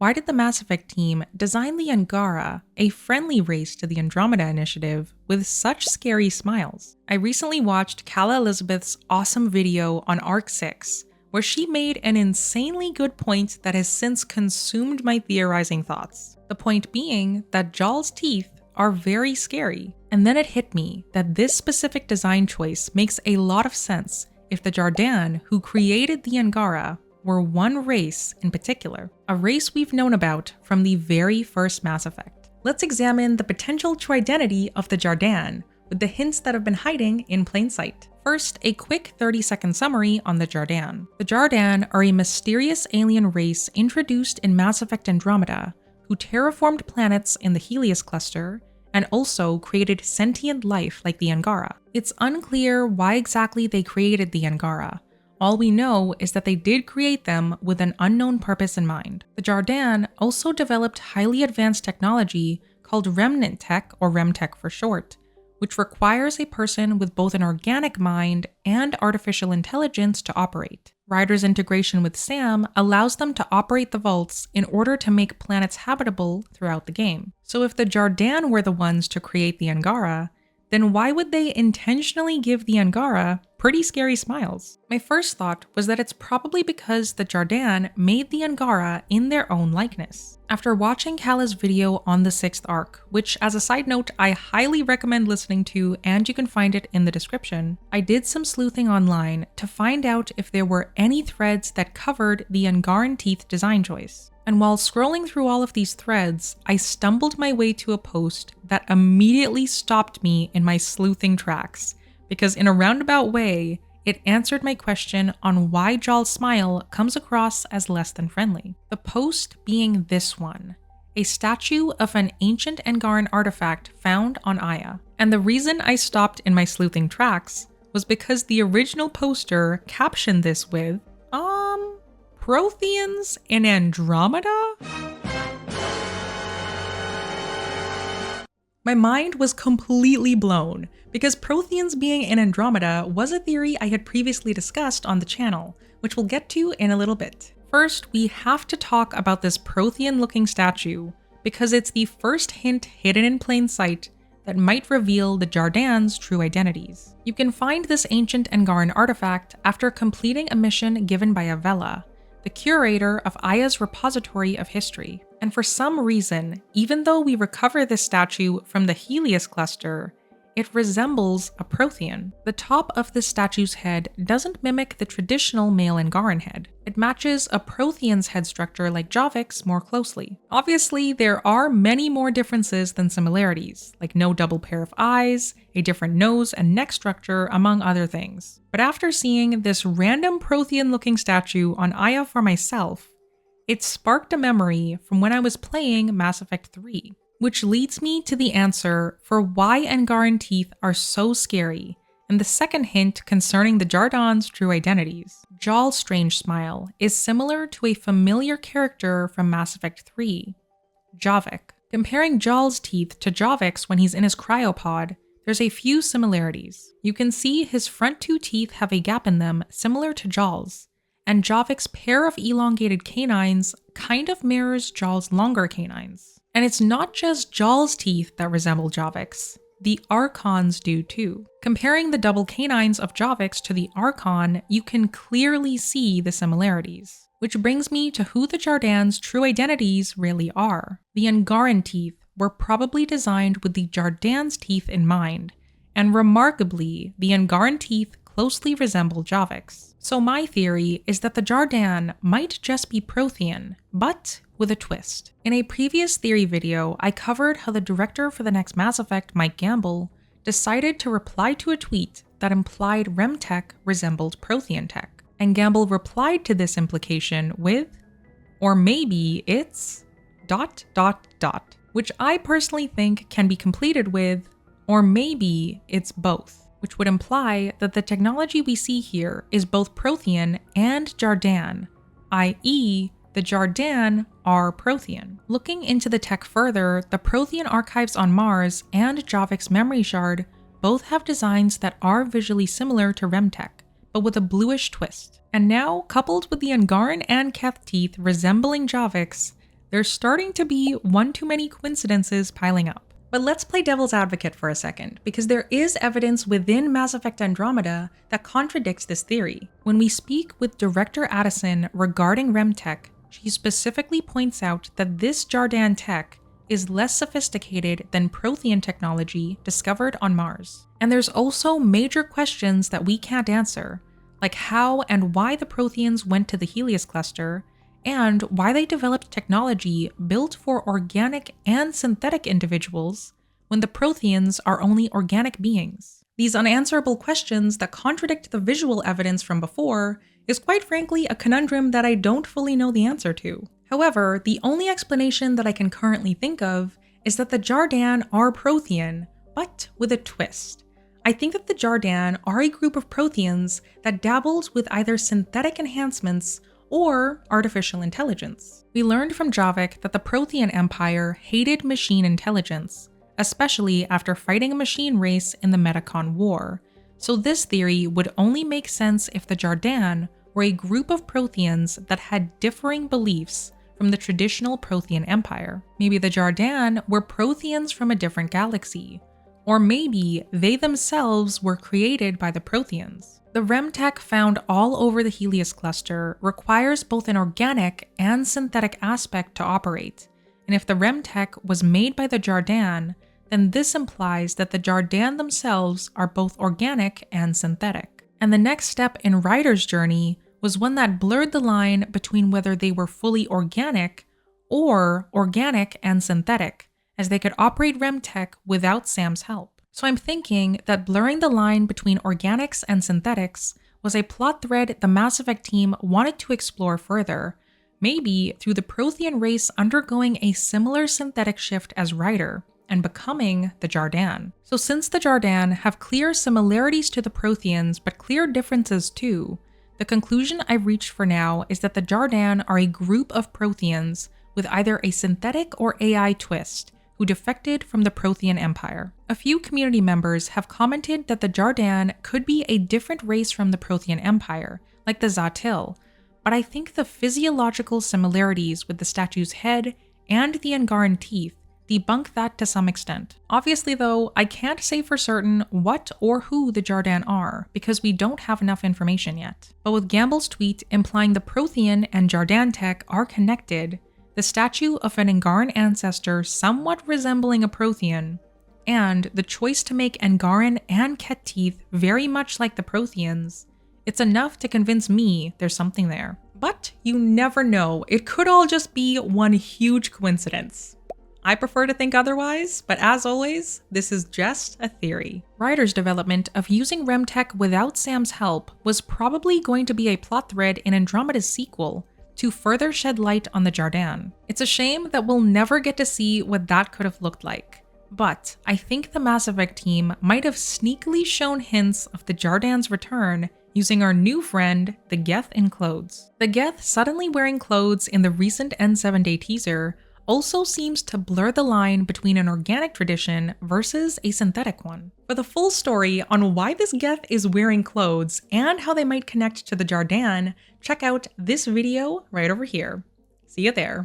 why did the Mass Effect team design the Angara, a friendly race to the Andromeda Initiative, with such scary smiles? I recently watched Calla Elizabeth's awesome video on Arc 6, where she made an insanely good point that has since consumed my theorizing thoughts. The point being that Jaal's teeth are very scary. And then it hit me that this specific design choice makes a lot of sense if the Jardaan who created the Angara were one race in particular, a race we've known about from the very first Mass Effect. Let's examine the potential true identity of the Jardaan, with the hints that have been hiding in plain sight. First, a quick 30-second summary on the Jardaan. The Jardaan are a mysterious alien race introduced in Mass Effect Andromeda, who terraformed planets in the Helios cluster and also created sentient life like the Angara. It's unclear why exactly they created the Angara. All we know is that they did create them with an unknown purpose in mind. The Jardaan also developed highly advanced technology called remnant tech, or remtech for short, which requires a person with both an organic mind and artificial intelligence to operate. Ryder's integration with Sam allows them to operate the vaults in order to make planets habitable throughout the game. So if the Jardaan were the ones to create the Angara, then why would they intentionally give the Angara pretty scary smiles? My first thought was that it's probably because the Jardaan made the Angara in their own likeness. After watching Calla's video on the 6th arc, which as a side note I highly recommend listening to and you can find it in the description, I did some sleuthing online to find out if there were any threads that covered the Angaran teeth design choice. And while scrolling through all of these threads, I stumbled my way to a post that immediately stopped me in my sleuthing tracks, because in a roundabout way, it answered my question on why Jaal's smile comes across as less than friendly. The post being this one, a statue of an ancient Angaran artifact found on Aya. And the reason I stopped in my sleuthing tracks was because the original poster captioned this with, Protheans in Andromeda? My mind was completely blown, because Protheans being in Andromeda was a theory I had previously discussed on the channel, which we'll get to in a little bit. First, we have to talk about this Prothean-looking statue, because it's the first hint hidden in plain sight that might reveal the Jardaan's true identities. You can find this ancient Angaran artifact after completing a mission given by Avella, the curator of Aya's repository of history. And for some reason, even though we recover this statue from the Helios cluster, it resembles a Prothean. The top of the statue's head doesn't mimic the traditional male Angaran head. It matches a Prothean's head structure like Javik's more closely. Obviously, there are many more differences than similarities, like no double pair of eyes, a different nose and neck structure, among other things. But after seeing this random Prothean-looking statue on Aya for myself, it sparked a memory from when I was playing Mass Effect 3. Which leads me to the answer for why Angaran teeth are so scary, and the second hint concerning the Jardaan's true identities. Jaal's strange smile is similar to a familiar character from Mass Effect 3, Javik. Comparing Jaal's teeth to Javik's when he's in his cryopod, there's a few similarities. You can see his front two teeth have a gap in them similar to Jaal's, and Javik's pair of elongated canines kind of mirrors Jaal's longer canines. And it's not just Jaal's teeth that resemble Javik's, the Archon's do too. Comparing the double canines of Javik's to the Archon, you can clearly see the similarities. Which brings me to who the Jardaan's true identities really are. The Angaran teeth were probably designed with the Jardaan's teeth in mind, and remarkably, the Angaran teeth closely resemble Javik's. So my theory is that the Jardaan might just be Prothean, but with a twist. In a previous theory video, I covered how the director for the next Mass Effect, Mike Gamble, decided to reply to a tweet that implied Remtech resembled Prothean tech. And Gamble replied to this implication with, or maybe it's ... which I personally think can be completed with, or maybe it's both, which would imply that the technology we see here is both Prothean and Jardaan, i.e., the Jardaan are Prothean. Looking into the tech further, the Prothean archives on Mars and Javik's memory shard both have designs that are visually similar to Remtech, but with a bluish twist. And now, coupled with the Angaran and Geth teeth resembling Javik's, There's starting to be one too many coincidences piling up. But let's play devil's advocate for a second, because there is evidence within Mass Effect Andromeda that contradicts this theory. When we speak with Director Addison regarding REM-tech, she specifically points out that this Jardaan tech is less sophisticated than Prothean technology discovered on Mars. And there's also major questions that we can't answer, like how and why the Protheans went to the Helios cluster, and why they developed technology built for organic and synthetic individuals when the Protheans are only organic beings. These unanswerable questions that contradict the visual evidence from before is quite frankly a conundrum that I don't fully know the answer to. However, the only explanation that I can currently think of is that the Jardaan are Prothean, but with a twist. I think that the Jardaan are a group of Protheans that dabbled with either synthetic enhancements or artificial intelligence. We learned from Javik that the Prothean Empire hated machine intelligence, especially after fighting a machine race in the Metacon War, so this theory would only make sense if the Jardaan were a group of Protheans that had differing beliefs from the traditional Prothean Empire. Maybe the Jardaan were Protheans from a different galaxy, or maybe they themselves were created by the Protheans. The REM-tech found all over the Helios cluster requires both an organic and synthetic aspect to operate, and if the REM-tech was made by the Jardaan, then this implies that the Jardaan themselves are both organic and synthetic. And the next step in Ryder's journey was one that blurred the line between whether they were fully organic or organic and synthetic, as they could operate REM-tech without Sam's help. So I'm thinking that blurring the line between organics and synthetics was a plot thread the Mass Effect team wanted to explore further, maybe through the Prothean race undergoing a similar synthetic shift as Ryder and becoming the Jardaan. So since the Jardaan have clear similarities to the Protheans but clear differences too, the conclusion I've reached for now is that the Jardaan are a group of Protheans with either a synthetic or AI twist, who defected from the Prothean Empire. A few community members have commented that the Jardaan could be a different race from the Prothean Empire, like the Za'til, but I think the physiological similarities with the statue's head and the Angaran teeth debunk that to some extent. Obviously though, I can't say for certain what or who the Jardaan are, because we don't have enough information yet. But with Gamble's tweet implying the Prothean and Jardaan tech are connected, the statue of an Angaran ancestor somewhat resembling a Prothean, and the choice to make Angaran and Ket teeth very much like the Protheans, it's enough to convince me there's something there. But you never know, it could all just be one huge coincidence. I prefer to think otherwise, but as always, this is just a theory. Ryder's development of using REM-tech without Sam's help was probably going to be a plot thread in Andromeda's sequel, to further shed light on the Jardaan. It's a shame that we'll never get to see what that could have looked like, but I think the Mass Effect team might have sneakily shown hints of the Jardaan's return using our new friend, the Geth in clothes. The Geth suddenly wearing clothes in the recent N7 Day teaser also seems to blur the line between an organic tradition versus a synthetic one. For the full story on why this Geth is wearing clothes and how they might connect to the Jardaan, check out this video right over here. See you there.